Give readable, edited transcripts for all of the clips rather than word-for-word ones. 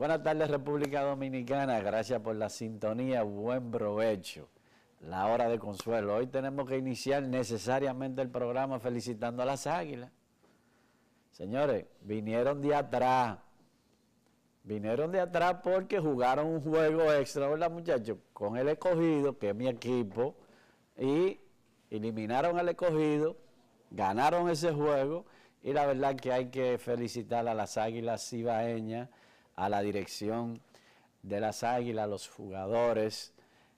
Buenas tardes, República Dominicana. Gracias por la sintonía. Buen provecho. La hora de consuelo. Hoy tenemos que iniciar necesariamente el programa felicitando a las Águilas. Señores, vinieron de atrás. Vinieron de atrás porque jugaron un juego extra, ¿verdad, muchachos? Con el Escogido, que es mi equipo, y eliminaron al Escogido, ganaron ese juego, y la verdad que hay que felicitar a las Águilas Cibaeñas, a la dirección de las Águilas, a los jugadores,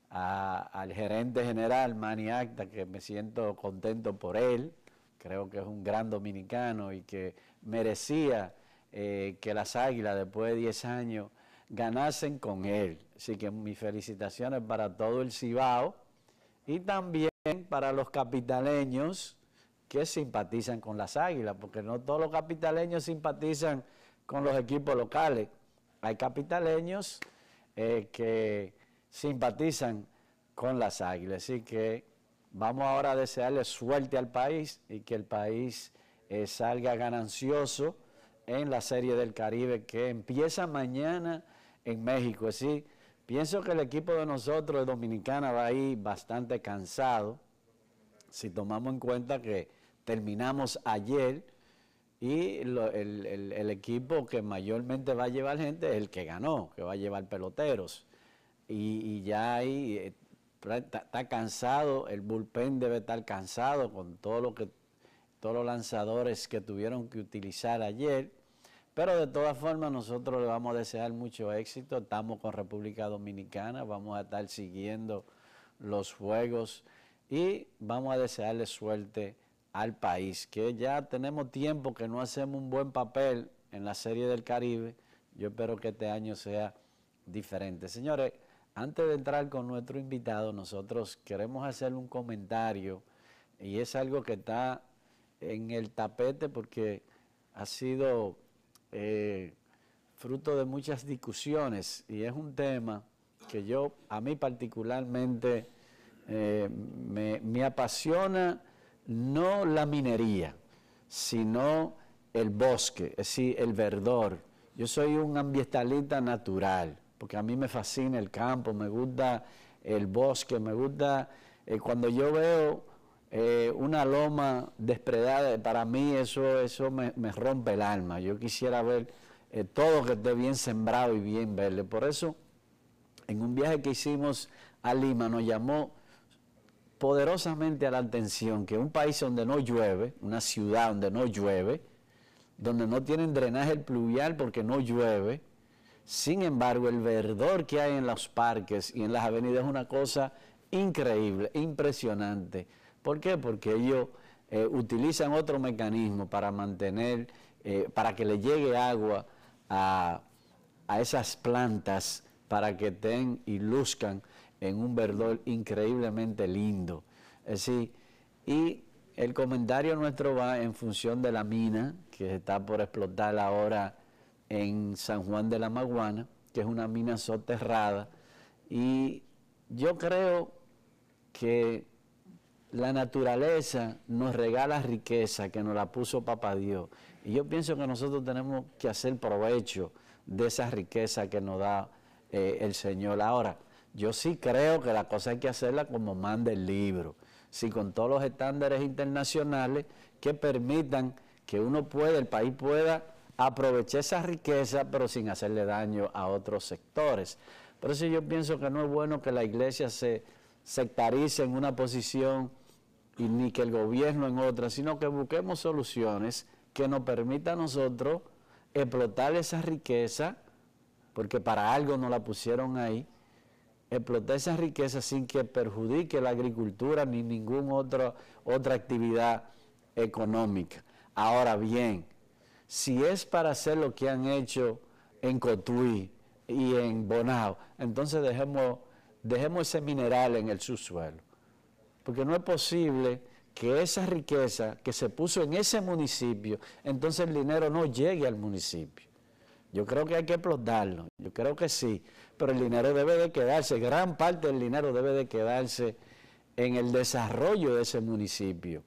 al gerente general, Manny Acta, que me siento contento por él. Creo que es un gran dominicano y que merecía que las Águilas, después de 10 años, ganasen con él. Así que mis felicitaciones para todo el Cibao y también para los capitaleños que simpatizan con las Águilas, porque no todos los capitaleños simpatizan con los equipos locales. Hay capitaleños que simpatizan con las Águilas. Así que vamos ahora a desearle suerte al país y que el país salga ganancioso en la Serie del Caribe que empieza mañana en México. Así, pienso que el equipo de nosotros, de Dominicana, va a ir bastante cansado, si tomamos en cuenta que terminamos ayer y el equipo que mayormente va a llevar gente es el que ganó, que va a llevar peloteros. Y ya ahí está cansado, el bullpen debe estar cansado con todos los lanzadores que tuvieron que utilizar ayer, pero de todas formas nosotros le vamos a desear mucho éxito. Estamos con República Dominicana, vamos a estar siguiendo los juegos y vamos a desearle suerte al país, que ya tenemos tiempo que no hacemos un buen papel en la Serie del Caribe. Yo espero que este año sea diferente. Señores, antes de entrar con nuestro invitado, nosotros queremos hacerle un comentario y es algo que está en el tapete porque ha sido fruto de muchas discusiones y es un tema que a mí particularmente me apasiona, no la minería, sino el bosque, es decir, el verdor. Yo soy un ambientalista natural, porque a mí me fascina el campo, me gusta el bosque, me gusta cuando yo veo una loma despredada, para mí eso me rompe el alma. Yo quisiera ver todo que esté bien sembrado y bien verde. Por eso, en un viaje que hicimos a Lima, nos llamó poderosamente a la atención que un país donde no llueve, una ciudad donde no llueve, donde no tienen drenaje pluvial porque no llueve, sin embargo el verdor que hay en los parques y en las avenidas es una cosa increíble, impresionante. ¿Por qué? Porque ellos utilizan otro mecanismo para mantener, para que le llegue agua a esas plantas para que estén y luzcan en un verdor increíblemente lindo. Es decir, y el comentario nuestro va en función de la mina que está por explotar ahora en San Juan de la Maguana, que es una mina soterrada, y yo creo que la naturaleza nos regala riqueza que nos la puso Papá Dios, y yo pienso que nosotros tenemos que hacer provecho de esa riqueza que nos da el Señor. Ahora, yo sí creo que la cosa hay que hacerla como manda el libro, sí, con todos los estándares internacionales que permitan que el país pueda aprovechar esa riqueza, pero sin hacerle daño a otros sectores. Por eso yo pienso que no es bueno que la iglesia se sectarice en una posición y ni que el gobierno en otra, sino que busquemos soluciones que nos permitan a nosotros explotar esa riqueza, porque para algo nos la pusieron ahí, explotar esa riqueza sin que perjudique la agricultura ni ninguna otra actividad económica. Ahora bien, si es para hacer lo que han hecho en Cotuí y en Bonao, entonces dejemos ese mineral en el subsuelo, porque no es posible que esa riqueza que se puso en ese municipio, entonces el dinero no llegue al municipio. Yo creo que hay que explotarlo, yo creo que sí, pero el dinero debe de quedarse, gran parte del dinero debe de quedarse en el desarrollo de ese municipio.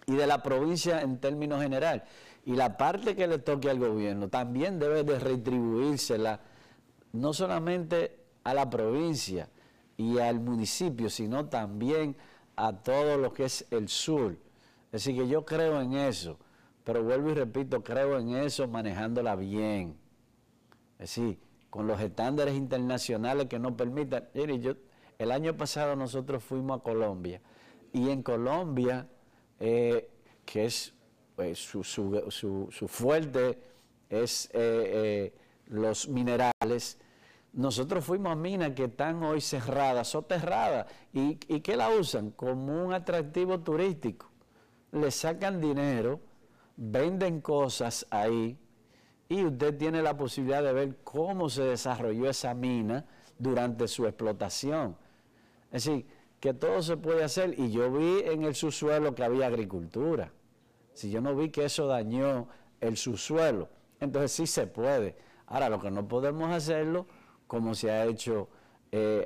y de la provincia en términos general. Y la parte que le toque al gobierno también debe de retribuírsela no solamente a la provincia y al municipio, sino también a todo lo que es el sur. Es decir, que yo creo en eso, pero vuelvo y repito, creo en eso manejándola bien. Es decir, con los estándares internacionales que nos permitan. Mire, el año pasado nosotros fuimos a Colombia, y en Colombia, que es su fuerte es los minerales, nosotros fuimos a minas que están hoy cerradas, soterradas, y que la usan como un atractivo turístico. Le sacan dinero, venden cosas ahí, y usted tiene la posibilidad de ver cómo se desarrolló esa mina durante su explotación. Es decir, que todo se puede hacer, y yo vi en el subsuelo que había agricultura. Si yo no vi que eso dañó el subsuelo, entonces sí se puede. Ahora, lo que no podemos hacerlo como se ha hecho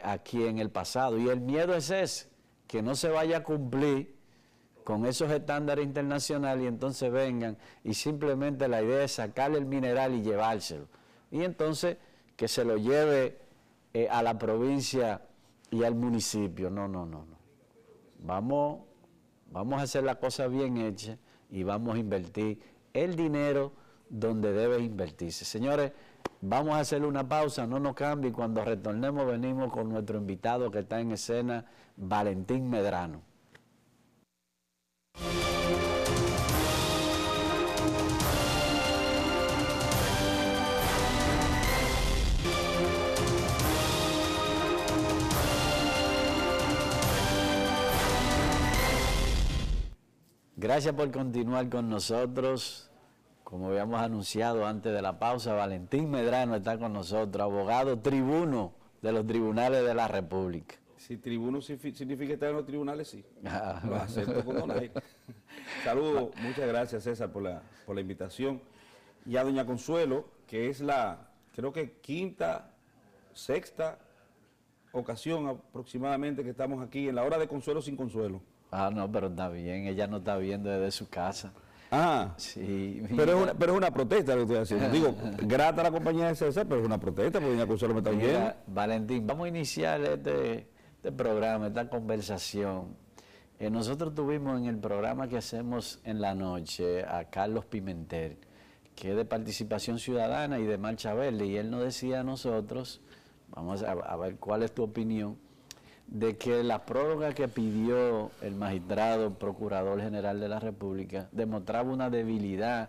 aquí en el pasado. Y el miedo es ese, que no se vaya a cumplir con esos estándares internacionales y entonces vengan y simplemente la idea es sacarle el mineral y llevárselo. Y entonces que se lo lleve a la provincia y al municipio. No. Vamos a hacer la cosa bien hecha y vamos a invertir el dinero donde debe invertirse. Señores, vamos a hacerle una pausa, no nos cambie, y cuando retornemos venimos con nuestro invitado que está en escena, Valentín Medrano. Gracias por continuar con nosotros. Como habíamos anunciado antes de la pausa, Valentín Medrano está con nosotros, abogado tribuno de los tribunales de la República. Si tribuno significa estar en los tribunales, sí. Lo acepto con donaire. Saludos, muchas gracias César por la invitación. Y a doña Consuelo, que es creo que quinta, sexta ocasión aproximadamente que estamos aquí en la hora de Consuelo sin Consuelo. No, pero está bien, ella no está viendo desde su casa. Sí. Pero es una protesta lo que estoy haciendo. Digo, grata a la compañía de César, pero es una protesta porque doña Consuelo me está viendo. Valentín, vamos a iniciar este programa, esta conversación. Nosotros tuvimos en el programa que hacemos en la noche a Carlos Pimentel, que es de Participación Ciudadana y de Marcha Verde, y él nos decía a nosotros, vamos a ver cuál es tu opinión, de que la prórroga que pidió el magistrado Procurador General de la República demostraba una debilidad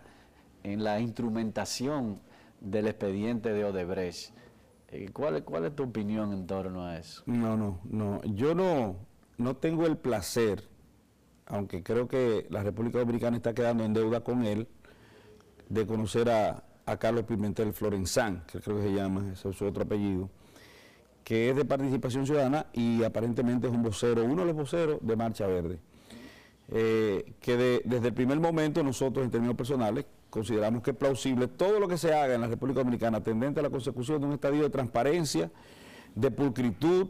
en la instrumentación del expediente de Odebrecht. ¿Cuál es tu opinión en torno a eso? No. Yo no tengo el placer, aunque creo que la República Dominicana está quedando en deuda con él, de conocer a Carlos Pimentel Florenzán, que creo que se llama, ese es su otro apellido, que es de Participación Ciudadana y aparentemente es un vocero, uno de los voceros de Marcha Verde. Desde el primer momento nosotros en términos personales consideramos que es plausible todo lo que se haga en la República Dominicana tendente a la consecución de un estadio de transparencia, de pulcritud,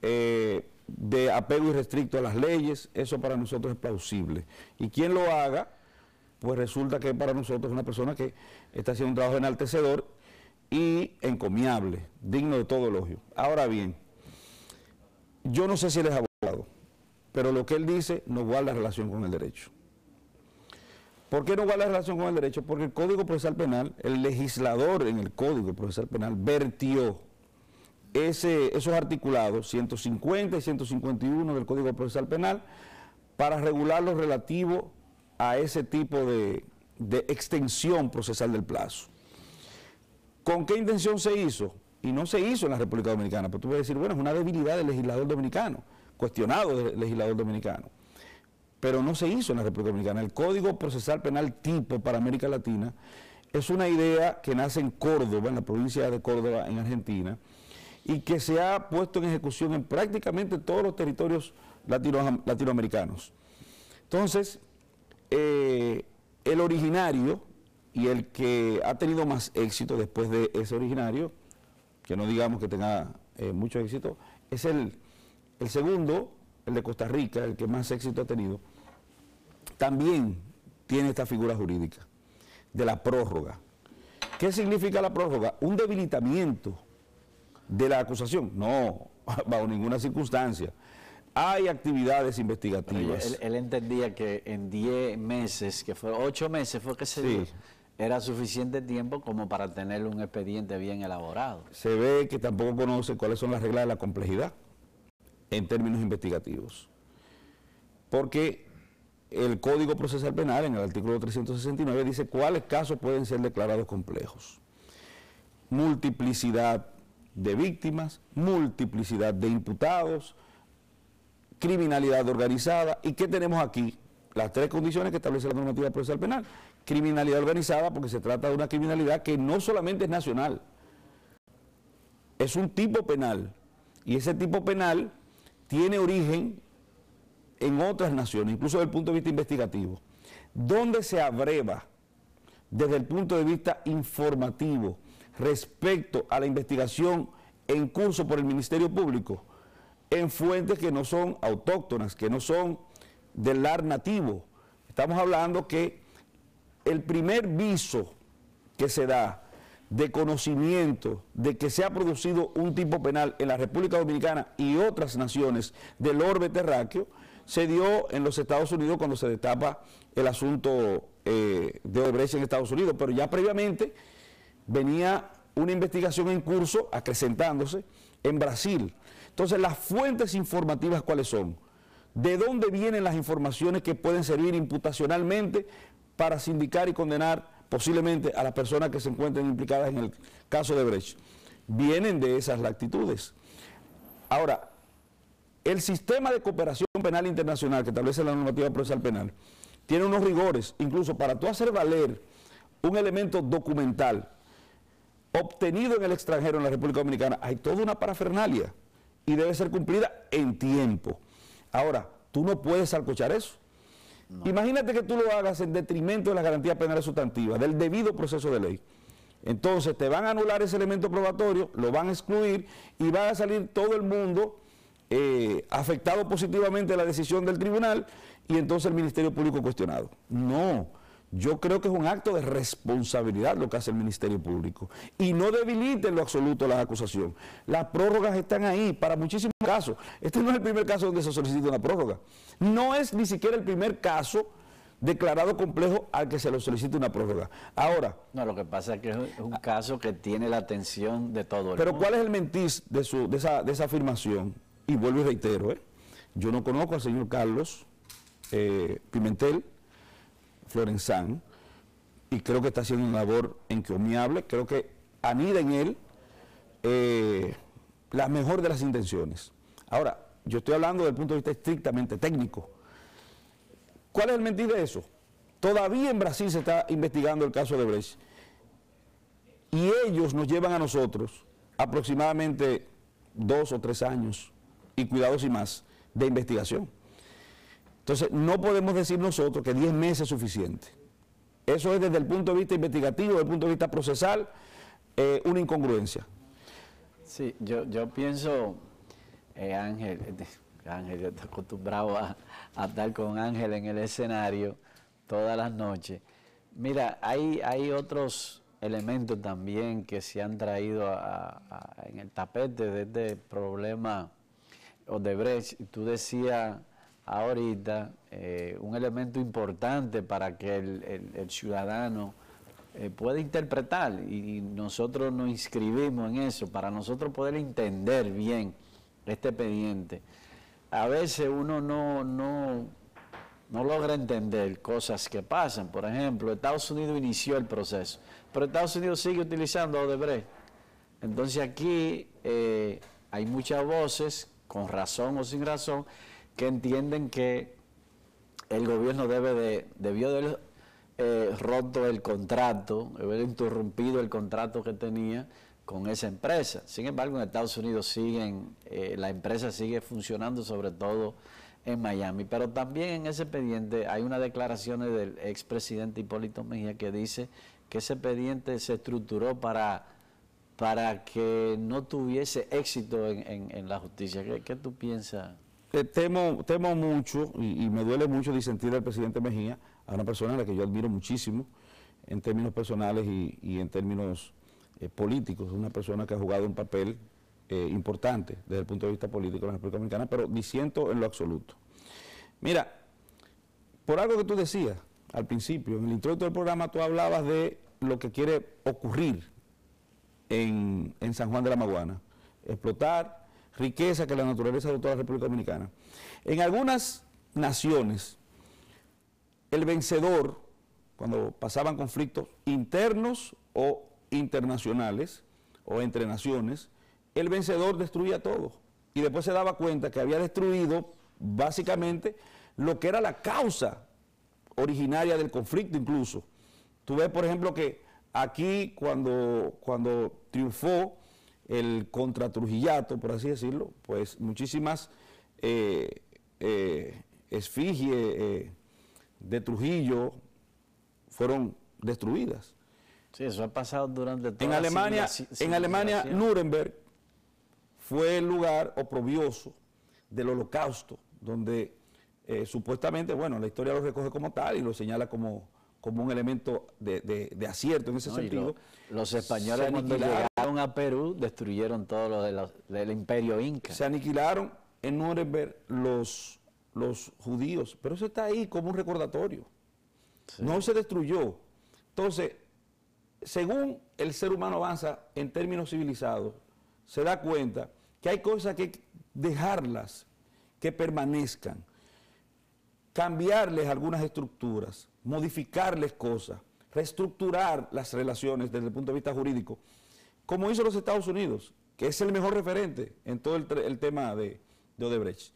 de apego irrestricto a las leyes. Eso para nosotros es plausible. Y quien lo haga, pues resulta que para nosotros es una persona que está haciendo un trabajo enaltecedor y encomiable, digno de todo elogio. Ahora bien, yo no sé si él es abogado, pero lo que él dice no guarda relación con el derecho. ¿Por qué no guarda relación con el derecho? Porque el Código Procesal Penal, el legislador en el Código Procesal Penal vertió esos articulados 150 y 151 del Código Procesal Penal para regular lo relativo a ese tipo de extensión procesal del plazo. ¿Con qué intención se hizo? Y no se hizo en la República Dominicana, pero tú vas a decir, bueno, es una debilidad del legislador dominicano, cuestionado del legislador dominicano, pero no se hizo en la República Dominicana. El Código Procesal Penal tipo para América Latina es una idea que nace en Córdoba, en la provincia de Córdoba, en Argentina, y que se ha puesto en ejecución en prácticamente todos los territorios latinoamericanos. Entonces, el originario y el que ha tenido más éxito después de ese originario, que no digamos que tenga mucho éxito, es el segundo, el de Costa Rica, el que más éxito ha tenido, también tiene esta figura jurídica de la prórroga. ¿Qué significa la prórroga? Un debilitamiento de la acusación. No, bajo ninguna circunstancia. Hay actividades investigativas. Él entendía que en 10 meses, que fue 8 meses fue que se dio, era suficiente tiempo como para tener un expediente bien elaborado. Se ve que tampoco conoce cuáles son las reglas de la complejidad en términos investigativos. Porque el Código Procesal Penal, en el artículo 369, dice cuáles casos pueden ser declarados complejos. Multiplicidad de víctimas, multiplicidad de imputados, criminalidad organizada. ¿Y qué tenemos aquí? Las 3 condiciones que establece la normativa procesal penal. Criminalidad organizada, porque se trata de una criminalidad que no solamente es nacional, es un tipo penal, y ese tipo penal tiene origen en otras naciones, incluso desde el punto de vista investigativo, donde se abreva desde el punto de vista informativo respecto a la investigación en curso por el Ministerio Público en fuentes que no son autóctonas, que no son del lar nativo. Estamos hablando que el primer viso que se da de conocimiento de que se ha producido un tipo penal en la República Dominicana y otras naciones del orbe terráqueo se dio en los Estados Unidos cuando se destapa el asunto de Odebrecht en Estados Unidos, pero ya previamente venía una investigación en curso acrecentándose en Brasil. Entonces, las fuentes informativas, ¿cuáles son? ¿De dónde vienen las informaciones que pueden servir imputacionalmente para sindicar y condenar posiblemente a las personas que se encuentren implicadas en el caso de Odebrecht? Vienen de esas latitudes. Ahora, el sistema de cooperación penal internacional que establece la normativa procesal penal tiene unos rigores, incluso para tú hacer valer un elemento documental obtenido en el extranjero, en la República Dominicana, hay toda una parafernalia y debe ser cumplida en tiempo. Ahora, tú no puedes salcochar eso. No. Imagínate que tú lo hagas en detrimento de las garantías penales sustantivas, del debido proceso de ley. Entonces te van a anular ese elemento probatorio, lo van a excluir y va a salir todo el mundo afectado positivamente a la decisión del tribunal y entonces el Ministerio Público cuestionado. No, yo creo que es un acto de responsabilidad lo que hace el Ministerio Público y no debilite en lo absoluto la acusación. Las prórrogas están ahí para muchísimos casos. Este no es el primer caso donde se solicita una prórroga. No es ni siquiera el primer caso declarado complejo al que se le solicita una prórroga. Ahora... No, lo que pasa es que es un caso que tiene la atención de todo el mundo. Pero ¿cuál es el mentiz de esa afirmación? Y vuelvo y reitero, yo no conozco al señor Carlos Pimentel Florenzán y creo que está haciendo una labor encomiable, creo que anida en él la mejor de las intenciones. Ahora, yo estoy hablando desde el punto de vista estrictamente técnico. ¿Cuál es el mentir de eso? Todavía en Brasil se está investigando el caso de Odebrecht y ellos nos llevan a nosotros aproximadamente 2 o 3 años y cuidados y más de investigación. Entonces, no podemos decir nosotros que 10 meses es suficiente. Eso es desde el punto de vista investigativo, desde el punto de vista procesal, una incongruencia. Sí, yo pienso, Ángel, yo estoy acostumbrado a estar con Ángel en el escenario todas las noches. Mira, hay otros elementos también que se han traído en el tapete de este problema Odebrecht. Tú decías ahorita un elemento importante para que el ciudadano pueda interpretar, y nosotros nos inscribimos en eso, para nosotros poder entender bien este expediente. A veces uno no logra entender cosas que pasan. Por ejemplo, Estados Unidos inició el proceso, pero Estados Unidos sigue utilizando Odebrecht. Entonces aquí hay muchas voces, con razón o sin razón, que entienden que el gobierno debió de haber roto el contrato, haber interrumpido el contrato que tenía con esa empresa. Sin embargo, en Estados Unidos la empresa sigue funcionando, sobre todo en Miami. Pero también en ese expediente hay unas declaraciones del expresidente Hipólito Mejía que dice que ese expediente se estructuró para que no tuviese éxito en la justicia. ¿Qué tú piensas temo mucho y me duele mucho disentir al presidente Mejía, a una persona a la que yo admiro muchísimo en términos personales y en términos políticos, una persona que ha jugado un papel importante desde el punto de vista político en la República Dominicana, pero disiento en lo absoluto. Mira, por algo que tú decías al principio, en el introducto del programa tú hablabas de lo que quiere ocurrir en San Juan de la Maguana, explotar riqueza que la naturaleza de toda la República Dominicana. En algunas naciones, el vencedor, cuando pasaban conflictos internos o internacionales, o entre naciones, el vencedor destruía todo. Y después se daba cuenta que había destruido, básicamente, lo que era la causa originaria del conflicto incluso. Tú ves, por ejemplo, que aquí, cuando triunfó el contratrujillato, por así decirlo, pues muchísimas esfinges de Trujillo fueron destruidas. Sí, eso ha pasado durante toda en Alemania, Nuremberg fue el lugar oprobioso del Holocausto, donde supuestamente, bueno, la historia lo recoge como tal y lo señala como un elemento de acierto en ese sentido. Los españoles cuando llegaron a Perú destruyeron todo lo del imperio inca. Se aniquilaron en Nuremberg los judíos, pero eso está ahí como un recordatorio. Sí. No se destruyó. Entonces, según el ser humano avanza en términos civilizados, se da cuenta que hay cosas que hay que dejarlas, que permanezcan, cambiarles algunas estructuras, modificarles cosas, reestructurar las relaciones desde el punto de vista jurídico, como hizo los Estados Unidos, que es el mejor referente en todo el tema de Odebrecht.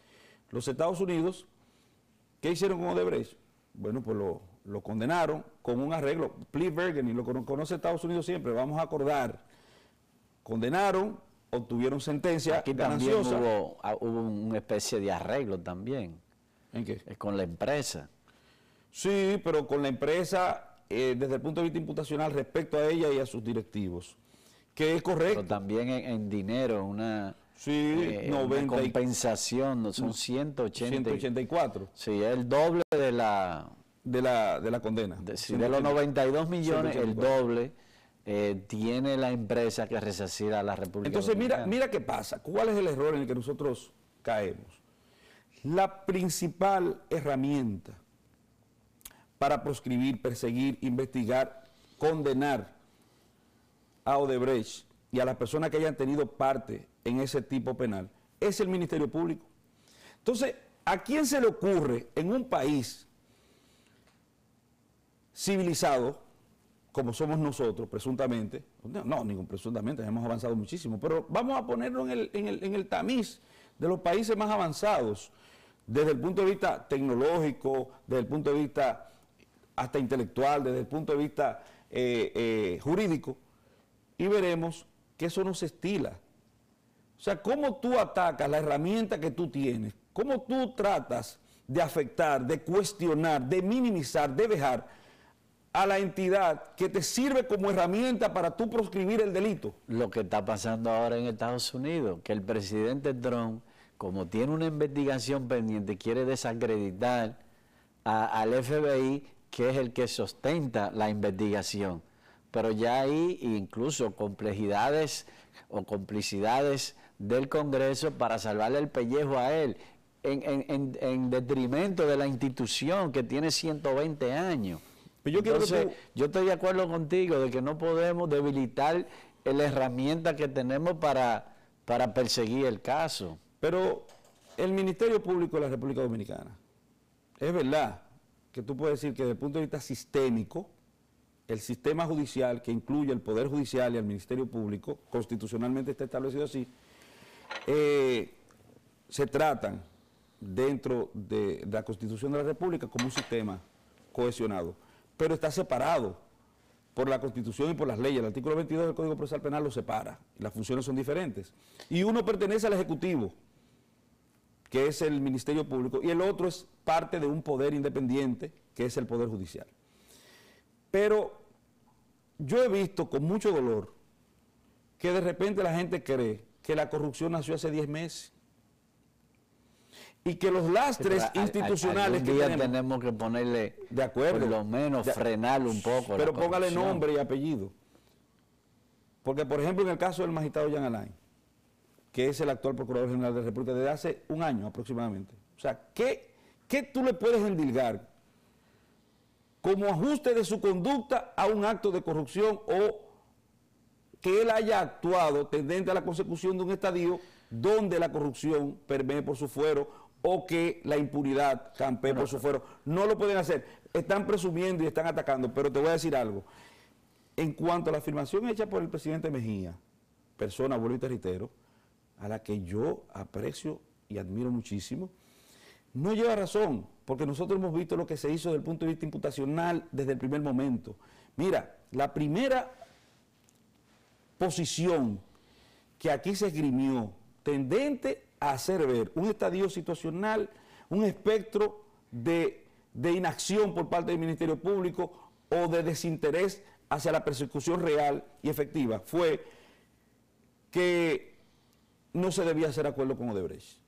Los Estados Unidos, ¿qué hicieron con Odebrecht? Bueno, pues lo condenaron con un arreglo, plea bargaining, lo conoce Estados Unidos siempre, vamos a acordar. Condenaron, obtuvieron sentencia aquí gananciosa. También hubo una especie de arreglo también. ¿En qué? Con la empresa. Sí, pero con la empresa desde el punto de vista imputacional respecto a ella y a sus directivos, que es correcto. Pero también en dinero, una compensación, son 184. Sí, es el doble de la condena. De los 92 millones, 184. El doble tiene la empresa que resarcir a la República Entonces, Dominicana. mira qué pasa. ¿Cuál es el error en el que nosotros caemos? La principal herramienta para proscribir, perseguir, investigar, condenar a Odebrecht y a las personas que hayan tenido parte en ese tipo penal es el Ministerio Público. Entonces, ¿a quién se le ocurre en un país civilizado, como somos nosotros, presuntamente? No, ningún presuntamente, hemos avanzado muchísimo, pero vamos a ponerlo en el tamiz de los países más avanzados, desde el punto de vista tecnológico, desde el punto de vista hasta intelectual, desde el punto de vista jurídico, y veremos que eso no se estila. O sea, cómo tú atacas la herramienta que tú tienes, cómo tú tratas de afectar, de cuestionar, de minimizar, de dejar a la entidad que te sirve como herramienta para tú proscribir el delito. Lo que está pasando ahora en Estados Unidos, que el presidente Trump, como tiene una investigación pendiente, quiere desacreditar al FBI, que es el que sustenta la investigación. Pero ya hay incluso complejidades o complicidades del Congreso para salvarle el pellejo a él, en detrimento de la institución que tiene 120 años. Pero Entonces, yo estoy de acuerdo contigo de que no podemos debilitar la herramienta que tenemos para perseguir el caso. Pero el Ministerio Público de la República Dominicana, es verdad que tú puedes decir que desde el punto de vista sistémico, el sistema judicial, que incluye el Poder Judicial y el Ministerio Público, constitucionalmente está establecido así, se tratan dentro de la Constitución de la República como un sistema cohesionado, pero está separado por la Constitución y por las leyes. El artículo 22 del Código Procesal Penal lo separa, las funciones son diferentes. Y uno pertenece al Ejecutivo, que es el Ministerio Público, y el otro es parte de un poder independiente, que es el Poder Judicial. Pero yo he visto con mucho dolor que de repente la gente cree que la corrupción nació hace 10 meses y que los lastres institucionales que tenemos que ponerle, de acuerdo, por lo menos frenarlo un poco. Pero póngale nombre y apellido. Porque, por ejemplo, en el caso del magistrado Jean Alain, que es el actual Procurador General de la República desde hace un año aproximadamente. O sea, ¿qué tú le puedes endilgar como ajuste de su conducta a un acto de corrupción o que él haya actuado tendente a la consecución de un estadio donde la corrupción permee por su fuero o que la impunidad campee por su fuero? No lo pueden hacer. Están presumiendo y están atacando, pero te voy a decir algo. En cuanto a la afirmación hecha por el presidente Mejía, persona, vuelvo y te reitero, a la que yo aprecio y admiro muchísimo, no lleva razón, porque nosotros hemos visto lo que se hizo desde el punto de vista imputacional desde el primer momento. Mira, la primera posición que aquí se esgrimió, tendente a hacer ver un estadio situacional, un espectro de inacción por parte del Ministerio Público o de desinterés hacia la persecución real y efectiva, fue que no se debía hacer acuerdo con Odebrecht.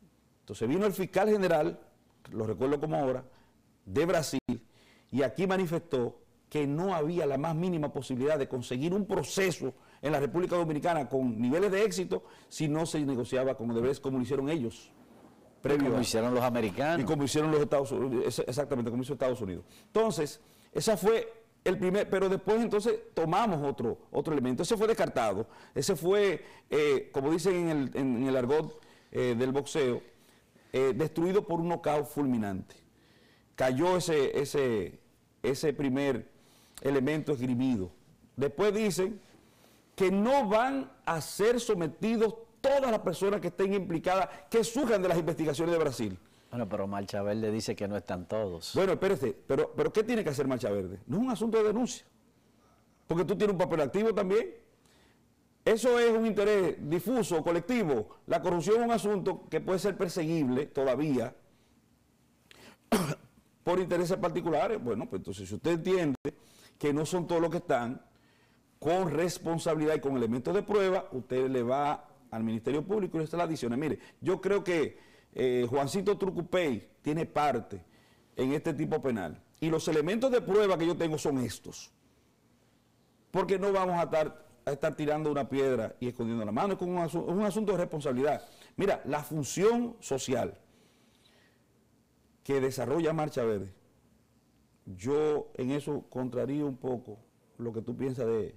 Entonces vino el fiscal general, lo recuerdo como ahora, de Brasil, y aquí manifestó que no había la más mínima posibilidad de conseguir un proceso en la República Dominicana con niveles de éxito si no se negociaba con Odebrecht como lo hicieron ellos. Como hicieron los americanos. Y como hicieron los Estados Unidos, exactamente, como hizo Estados Unidos. Entonces, esa fue el primer, pero después entonces tomamos otro elemento. Ese fue descartado. Ese fue, como dicen en el argot del boxeo, destruido por un nocaut fulminante. Cayó ese primer elemento esgrimido. Después dicen que no van a ser sometidos todas las personas que estén implicadas, que surjan de las investigaciones de Brasil. Bueno, pero Marcha Verde dice que no están todos. Bueno, espérate, pero ¿qué tiene que hacer Marcha Verde? No es un asunto de denuncia, porque tú tienes un papel activo también. Eso es un interés difuso, colectivo. La corrupción es un asunto que puede ser perseguible todavía por intereses particulares. Bueno, pues entonces si usted entiende que no son todos los que están, con responsabilidad y con elementos de prueba, usted le va al Ministerio Público y le está la adición. Mire, yo creo que Juancito Trucupey tiene parte en este tipo penal. Y los elementos de prueba que yo tengo son estos. Porque no vamos a estar tirando una piedra y escondiendo la mano. Es un asunto de responsabilidad. Mira, la función social que desarrolla Marcha Verde, yo en eso contrarío un poco lo que tú piensas de...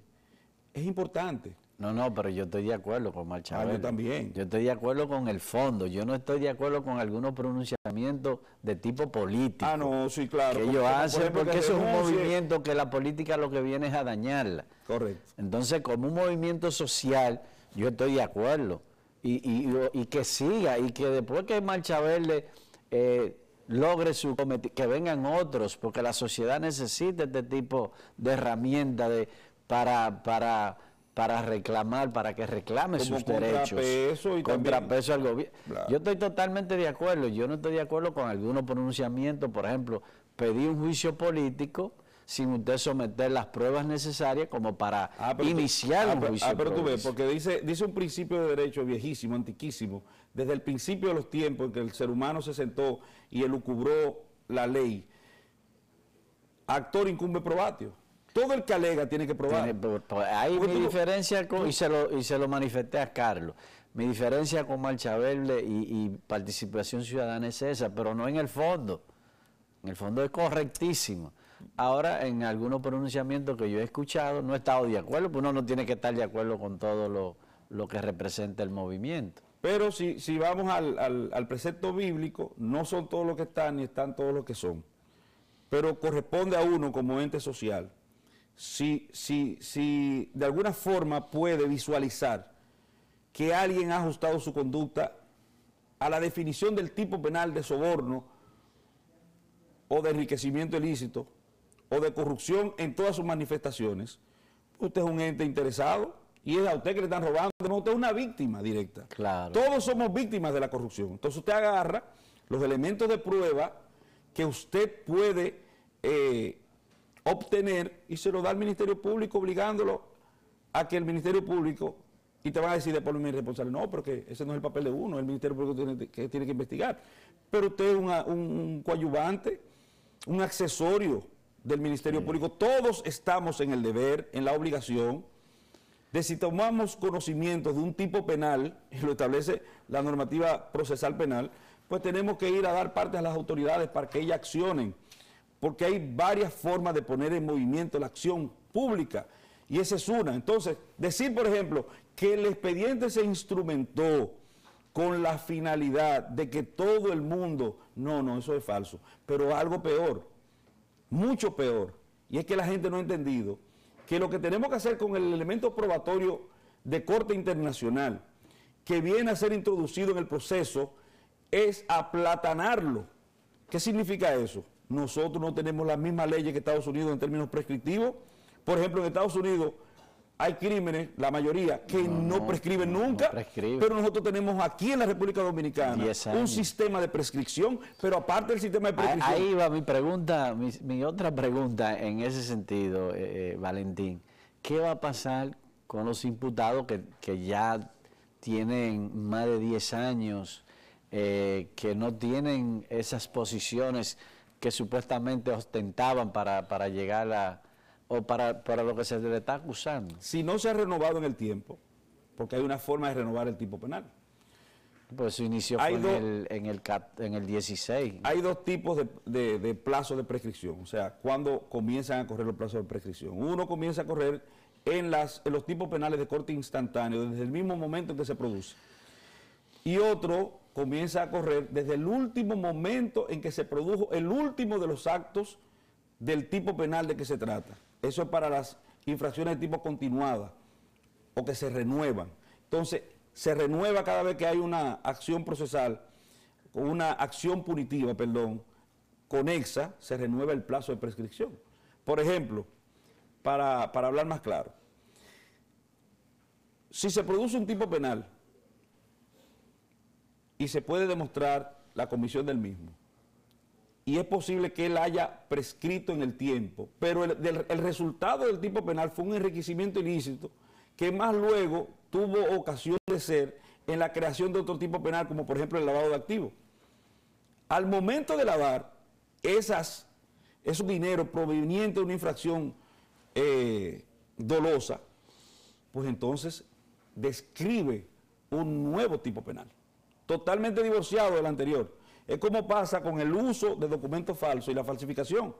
Es importante. No, pero yo estoy de acuerdo con Marcha Verde. Yo también. Yo estoy de acuerdo con el fondo. Yo no estoy de acuerdo con algunos pronunciamientos de tipo político. No, sí, claro. Que ellos hacen, porque eso es un movimiento que la política lo que viene es a dañarla. Correcto. Entonces, como un movimiento social, yo estoy de acuerdo. Y que siga, y que después que Marcha Verde logre su cometido, que vengan otros, porque la sociedad necesita este tipo de herramientas para reclamar, para que reclame como sus derechos. Contrapeso al gobierno. Claro. Yo estoy totalmente de acuerdo. Yo no estoy de acuerdo con algunos pronunciamientos. Por ejemplo, pedir un juicio político sin usted someter las pruebas necesarias como para iniciar un juicio. Pero tú ves, porque dice un principio de derecho viejísimo, antiquísimo, desde el principio de los tiempos en que el ser humano se sentó y elucubró la ley. Actor incumbe probatio. Todo el que alega tiene que probar. Ahí mi diferencia, y se lo manifesté a Carlos, mi diferencia con Marcha Verde y Participación Ciudadana es esa, pero no en el fondo. En el fondo es correctísimo. Ahora, en algunos pronunciamientos que yo he escuchado, no he estado de acuerdo, pues uno no tiene que estar de acuerdo con todo lo que representa el movimiento. Pero si vamos al precepto bíblico, no son todos los que están ni están todos los que son. Pero corresponde a uno como ente social. Si de alguna forma puede visualizar que alguien ha ajustado su conducta a la definición del tipo penal de soborno o de enriquecimiento ilícito o de corrupción en todas sus manifestaciones, usted es un ente interesado y es a usted que le están robando, no, usted es una víctima directa. Claro. Todos somos víctimas de la corrupción. Entonces usted agarra los elementos de prueba que usted puede obtener y se lo da al Ministerio Público, obligándolo a que el Ministerio Público Y te van a decir después los responsables, no, porque ese no es el papel de uno, el Ministerio Público que tiene que investigar. Pero usted es un coadyuvante, un accesorio del Ministerio Público. Todos estamos en el deber, en la obligación, de si tomamos conocimiento de un tipo penal, y lo establece la normativa procesal penal, pues tenemos que ir a dar parte a las autoridades para que ellas accionen, porque hay varias formas de poner en movimiento la acción pública, y esa es una. Entonces, decir, por ejemplo, que el expediente se instrumentó con la finalidad de que todo el mundo, no, eso es falso, pero algo peor, mucho peor, y es que la gente no ha entendido que lo que tenemos que hacer con el elemento probatorio de corte internacional que viene a ser introducido en el proceso es aplatanarlo. ¿Qué significa eso? Nosotros no tenemos las mismas leyes que Estados Unidos en términos prescriptivos. Por ejemplo, en Estados Unidos hay crímenes, la mayoría, que no prescriben nunca, pero nosotros tenemos aquí en la República Dominicana un sistema de prescripción, pero aparte del sistema de prescripción... Ahí va mi pregunta, mi otra pregunta en ese sentido, Valentín. ¿Qué va a pasar con los imputados que ya tienen más de 10 años, que no tienen esas posiciones que supuestamente ostentaban para llegar a... o para lo que se le está acusando? Si no se ha renovado en el tiempo, porque hay una forma de renovar el tipo penal. Pues su inicio fue en el 16. Hay dos tipos de plazos de prescripción, o sea, cuando comienzan a correr los plazos de prescripción. Uno comienza a correr en los tipos penales de corte instantáneo, desde el mismo momento en que se produce. Y otro comienza a correr desde el último momento en que se produjo el último de los actos del tipo penal de que se trata. Eso es para las infracciones de tipo continuada o que se renuevan. Entonces, se renueva cada vez que hay una acción procesal, una acción punitiva, conexa, se renueva el plazo de prescripción. Por ejemplo, para hablar más claro, si se produce un tipo penal y se puede demostrar la comisión del mismo, y es posible que él haya prescrito en el tiempo, pero el resultado del tipo penal fue un enriquecimiento ilícito que más luego tuvo ocasión de ser en la creación de otro tipo penal, como por ejemplo el lavado de activos. Al momento de lavar esos dineros provenientes de una infracción dolosa, pues entonces describe un nuevo tipo penal, totalmente divorciado del anterior. Es como pasa con el uso de documentos falsos y la falsificación.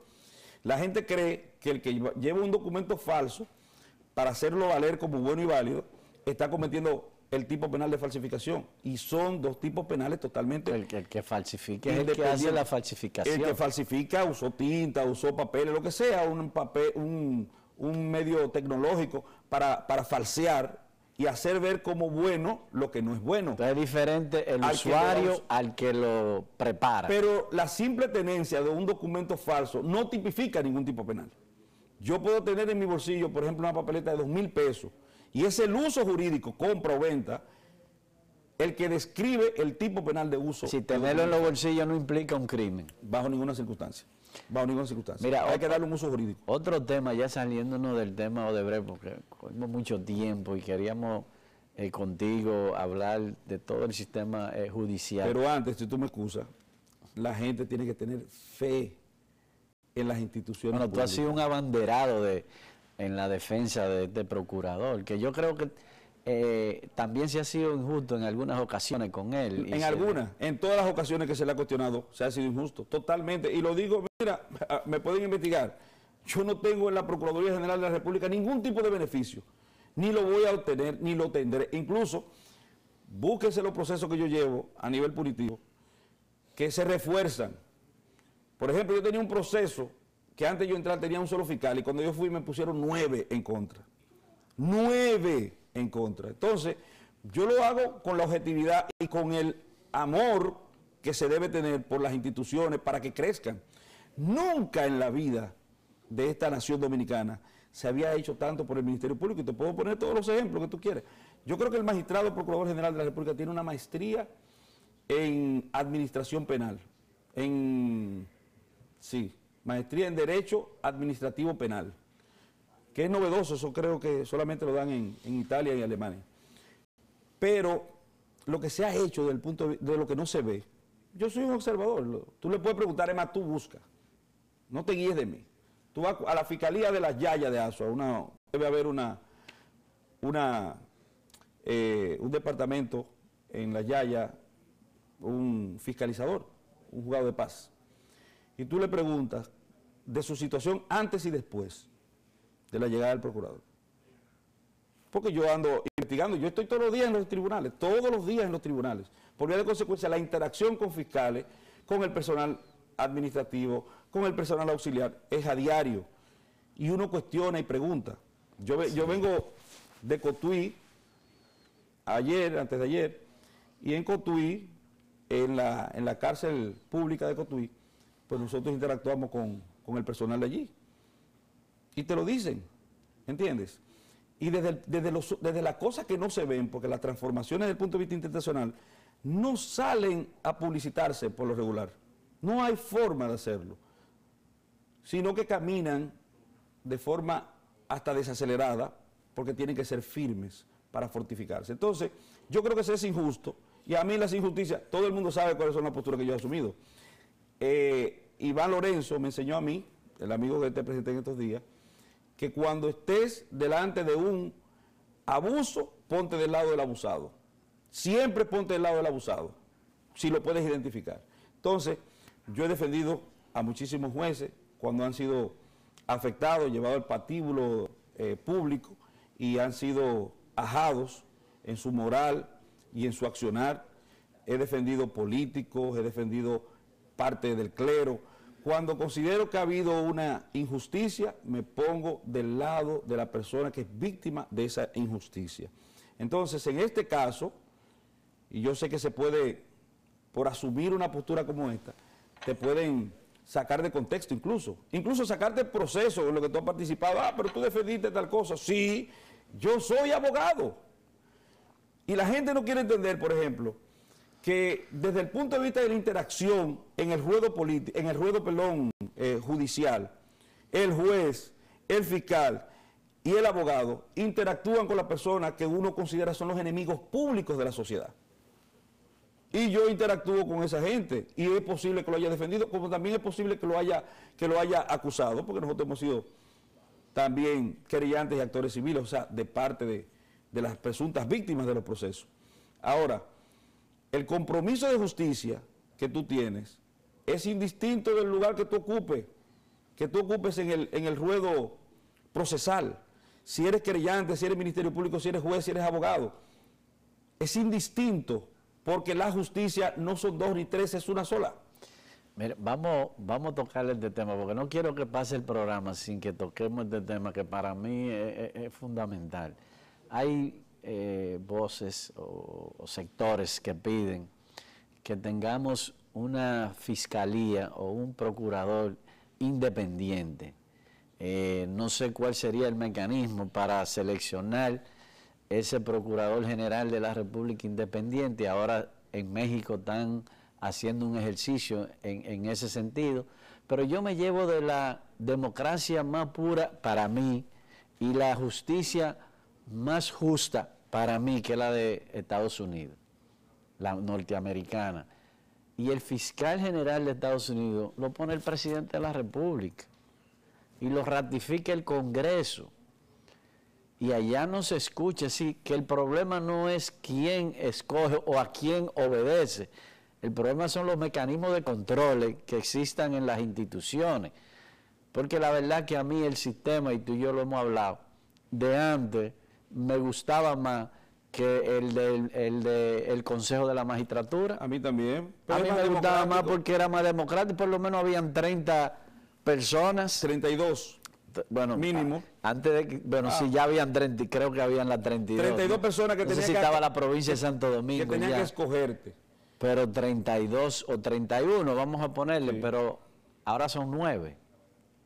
La gente cree que el que lleva un documento falso para hacerlo valer como bueno y válido está cometiendo el tipo penal de falsificación. Y son dos tipos penales totalmente... El que falsifica es el que hace la falsificación. El que falsifica usó tinta, usó papeles, lo que sea, un medio tecnológico para falsear y hacer ver como bueno lo que no es bueno. Entonces es diferente el usuario al que lo prepara. Pero la simple tenencia de un documento falso no tipifica ningún tipo penal. Yo puedo tener en mi bolsillo, por ejemplo, una papeleta de 2,000 pesos, y es el uso jurídico, compra o venta, el que describe el tipo penal de uso. Si tenerlo en los bolsillos no implica un crimen. Bajo ninguna circunstancia. Bajo ninguna circunstancia. Mira, hay que darle un uso jurídico. Otro tema, ya saliéndonos del tema Odebrecht, porque cogimos mucho tiempo y queríamos contigo hablar de todo el sistema judicial. Pero antes, si tú me excusas, la gente tiene que tener fe en las instituciones públicas. Tú has sido un abanderado en la defensa de este procurador, que yo creo que también se ha sido injusto en algunas ocasiones con él. En todas las ocasiones que se le ha cuestionado, se ha sido injusto, totalmente. Y lo digo, mira, me pueden investigar. Yo no tengo en la Procuraduría General de la República ningún tipo de beneficio. Ni lo voy a obtener, ni lo tendré. Incluso, búsquense los procesos que yo llevo a nivel punitivo, que se refuerzan. Por ejemplo, yo tenía un proceso que antes yo entrar tenía un solo fiscal y cuando yo fui me pusieron 9 en contra. 9 en contra. Entonces, yo lo hago con la objetividad y con el amor que se debe tener por las instituciones para que crezcan. Nunca en la vida de esta nación dominicana se había hecho tanto por el Ministerio Público, y te puedo poner todos los ejemplos que tú quieres. Yo creo que el magistrado Procurador General de la República tiene una maestría en administración penal, maestría en Derecho Administrativo Penal, que es novedoso, eso creo que solamente lo dan en Italia y Alemania. pero lo que se ha hecho desde el punto de lo que no se ve, yo soy un observador. Tú le puedes preguntar, Emma, tú busca, no te guíes de mí. Tú vas a la Fiscalía de las Yayas de Asua, debe haber un departamento en las Yayas, un fiscalizador, un juzgado de paz. Y tú le preguntas de su situación antes y después de la llegada del procurador. Porque yo ando investigando, yo estoy todos los días en los tribunales, Por vía de consecuencia, la interacción con fiscales, con el personal administrativo, con el personal auxiliar, es a diario. Y uno cuestiona y pregunta. Yo vengo de Cotuí, antes de ayer, y en Cotuí, en la cárcel pública de Cotuí, pues nosotros interactuamos con el personal de allí. Y te lo dicen, ¿entiendes? Y desde las cosas que no se ven, porque las transformaciones desde el punto de vista internacional no salen a publicitarse por lo regular. No hay forma de hacerlo, sino que caminan de forma hasta desacelerada, porque tienen que ser firmes para fortificarse. Entonces, yo creo que eso es injusto, y a mí las injusticias, todo el mundo sabe cuáles son las posturas que yo he asumido. Iván Lorenzo me enseñó a mí, el amigo que te presenté en estos días, que cuando estés delante de un abuso, ponte del lado del abusado. Siempre ponte del lado del abusado, si lo puedes identificar. Entonces, yo he defendido a muchísimos jueces cuando han sido afectados, llevados al patíbulo público y han sido ajados en su moral y en su accionar. He defendido políticos, he defendido parte del clero. Cuando considero que ha habido una injusticia, me pongo del lado de la persona que es víctima de esa injusticia. Entonces, en este caso, y yo sé que se puede, por asumir una postura como esta, te pueden sacar de contexto incluso sacarte el proceso en lo que tú has participado. Pero tú defendiste tal cosa. Sí, yo soy abogado. Y la gente no quiere entender, por ejemplo, que desde el punto de vista de la interacción en el ruedo judicial, el juez, el fiscal y el abogado interactúan con las personas que uno considera son los enemigos públicos de la sociedad. Y yo interactúo con esa gente, y es posible que lo haya defendido, como también es posible que lo haya acusado, porque nosotros hemos sido también querellantes y actores civiles, o sea, de parte de las presuntas víctimas de los procesos. Ahora, el compromiso de justicia que tú tienes es indistinto del lugar que tú ocupes en el ruedo procesal. Si eres querellante, si eres Ministerio Público, si eres juez, si eres abogado, es indistinto, porque la justicia no son dos ni tres, es una sola. Mira, vamos a tocarle este tema, porque no quiero que pase el programa sin que toquemos este tema, que para mí es fundamental. Hay voces o sectores que piden que tengamos una fiscalía o un procurador independiente. No sé cuál sería el mecanismo para seleccionar ese procurador general de la República independiente. Ahora en México están haciendo un ejercicio en ese sentido, pero yo me llevo de la democracia más pura para mí y la justicia más justa para mí, que es la de Estados Unidos, la norteamericana. Y el fiscal general de Estados Unidos lo pone el presidente de la República y lo ratifica el Congreso. Y allá no se escucha, sí, que el problema no es quién escoge o a quién obedece. El problema son los mecanismos de control que existan en las instituciones. Porque la verdad que a mí el sistema, y tú y yo lo hemos hablado, de antes me gustaba más que el Consejo de la Magistratura. A mí también. A mí me gustaba más porque era más democrático, por lo menos habían 30 personas. 32. Bueno, mínimo. Antes de que, bueno, sí, ya habían 30, creo que habían las 32. 32 personas que tenían que estaba la provincia de Santo Domingo. Que tenían que escogerte. Pero 32 o 31, vamos a ponerle, sí. Pero ahora son 9.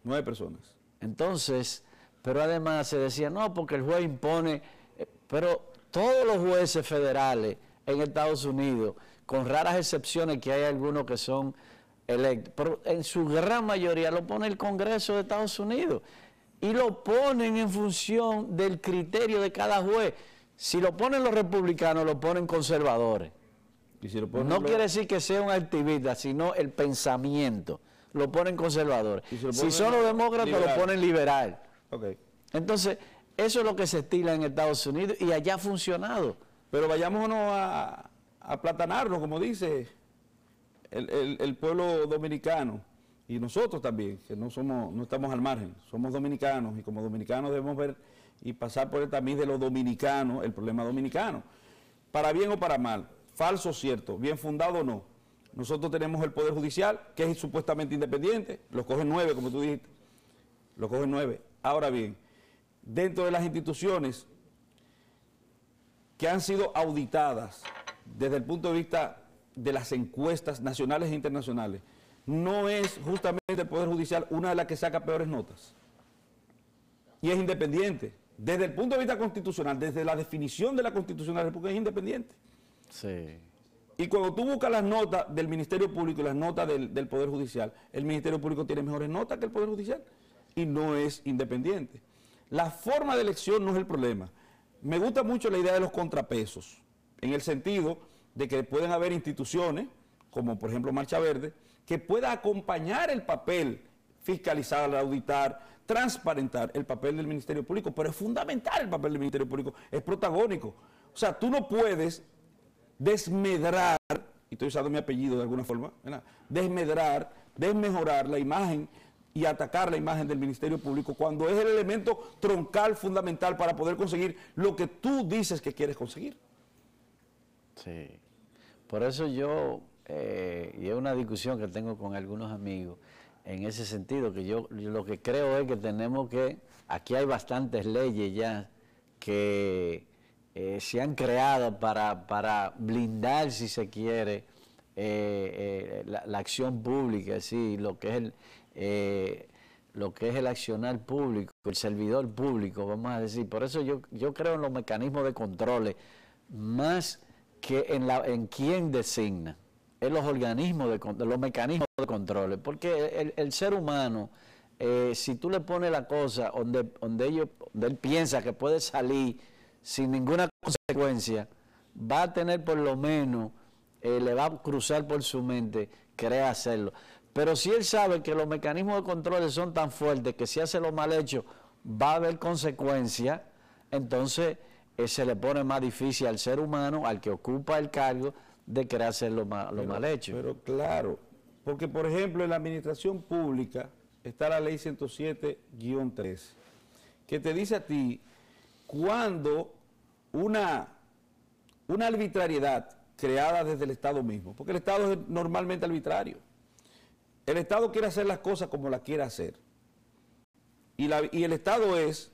9 personas. Entonces, pero además se decía, no, porque el juez impone, pero todos los jueces federales en Estados Unidos, con raras excepciones que hay algunos que son electos, pero en su gran mayoría lo pone el Congreso de Estados Unidos y lo ponen en función del criterio de cada juez. Si lo ponen los republicanos, lo ponen conservadores. Y si lo ponen No quiere decir que sea un activista, sino el pensamiento. Lo ponen conservadores. Si son los demócratas, liberal, lo ponen liberal. Okay. Entonces, eso es lo que se estila en Estados Unidos y allá ha funcionado. Pero vayámonos a aplatanarnos, como dice el pueblo dominicano, y nosotros también, que no estamos al margen, somos dominicanos, y como dominicanos debemos ver y pasar por el tamiz de los dominicanos, el problema dominicano, para bien o para mal, falso o cierto, bien fundado o no. Nosotros tenemos el Poder Judicial, que es supuestamente independiente, los cogen 9, como tú dijiste, los cogen 9. Ahora bien, dentro de las instituciones que han sido auditadas desde el punto de vista de las encuestas nacionales e internacionales, no es justamente el Poder Judicial una de las que saca peores notas. Y es independiente. Desde el punto de vista constitucional, desde la definición de la Constitución de la República, es independiente. Sí. Y cuando tú buscas las notas del Ministerio Público y las notas del Poder Judicial, el Ministerio Público tiene mejores notas que el Poder Judicial y no es independiente. La forma de elección no es el problema. Me gusta mucho la idea de los contrapesos, en el sentido de que pueden haber instituciones, como por ejemplo Marcha Verde, que pueda acompañar el papel, fiscalizar, auditar, transparentar el papel del Ministerio Público, pero es fundamental el papel del Ministerio Público, es protagónico. O sea, tú no puedes desmedrar, y estoy usando mi apellido de alguna forma, ¿verdad? Desmedrar, desmejorar la imagen y atacar la imagen del Ministerio Público cuando es el elemento troncal fundamental para poder conseguir lo que tú dices que quieres conseguir. Sí. Por eso yo, y es una discusión que tengo con algunos amigos, en ese sentido, que yo lo que creo es que tenemos que, aquí hay bastantes leyes ya que se han creado para blindar, si se quiere, la acción pública, sí, lo que es el accionar público, el servidor público, vamos a decir. Por eso yo creo en los mecanismos de controles, más que en quién designa, en los organismos los mecanismos de controles, porque el ser humano, si tú le pones la cosa donde él piensa que puede salir sin ninguna consecuencia, va a tener por lo menos, le va a cruzar por su mente querer hacerlo. Pero si él sabe que los mecanismos de control son tan fuertes que si hace lo mal hecho va a haber consecuencias, entonces se le pone más difícil al ser humano, al que ocupa el cargo, de querer hacer lo mal hecho. Pero claro, porque por ejemplo en la administración pública está la ley 107-3, que te dice a ti cuando una arbitrariedad creada desde el Estado mismo, porque el Estado es normalmente arbitrario. El Estado quiere hacer las cosas como las quiere hacer. Y el Estado es,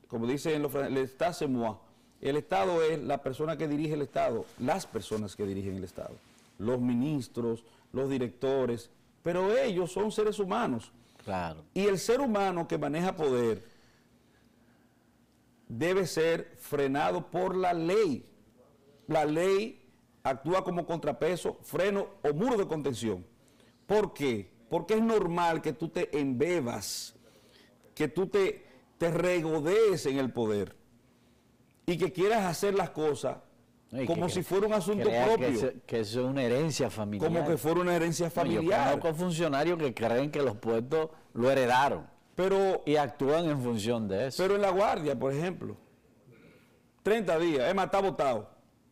como dice en los franceses, l'État c'est moi. El Estado es la persona que dirige el Estado, las personas que dirigen el Estado, los ministros, los directores, pero ellos son seres humanos. Claro. Y el ser humano que maneja poder debe ser frenado por la ley. La ley actúa como contrapeso, freno o muro de contención. ¿Por qué? Porque es normal que tú te embebas, que tú te regodees en el poder y que quieras hacer las cosas como si fuera un asunto propio. Que eso es una herencia familiar. Como que fuera una herencia familiar. Yo conozco funcionarios que creen que los puestos lo heredaron y actúan en función de eso. Pero en La Guardia, por ejemplo, 30 días, está votado.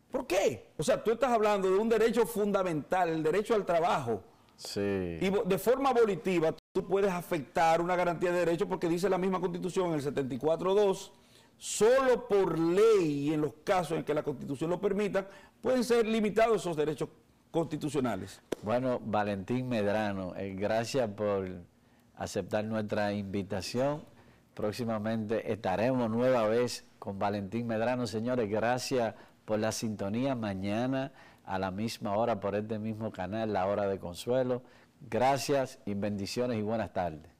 ¿Por qué? O sea, tú estás hablando de un derecho fundamental, el derecho al trabajo. Sí. Y de forma volitiva tú puedes afectar una garantía de derechos porque dice la misma Constitución en el 74.2, solo por ley y en los casos en que la Constitución lo permita, pueden ser limitados esos derechos constitucionales. Bueno, Valentín Medrano, gracias por aceptar nuestra invitación. Próximamente estaremos nueva vez con Valentín Medrano. Señores, gracias por la sintonía. Mañana a la misma hora por este mismo canal, La Hora de Consuelo. Gracias y bendiciones y buenas tardes.